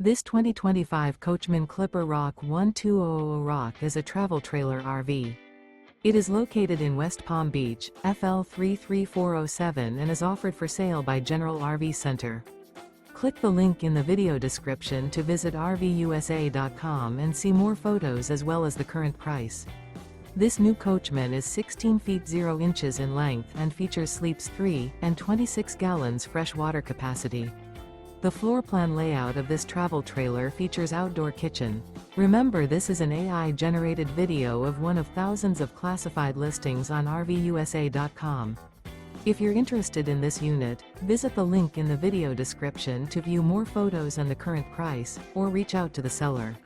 This 2025 Coachmen Clipper ROK 1200 ROK is a travel trailer RV. It is located in West Palm Beach, FL 33407 and is offered for sale by General RV Center. Click the link in the video description to visit RVUSA.com and see more photos as well as the current price. This new Coachmen is 16 feet 0 inches in length and features sleeps 3 and 26 gallons fresh water capacity. The floor plan layout of this travel trailer features outdoor kitchen. Remember, this is an AI-generated video of one of thousands of classified listings on RVUSA.com. If you're interested in this unit, visit the link in the video description to view more photos and the current price, or reach out to the seller.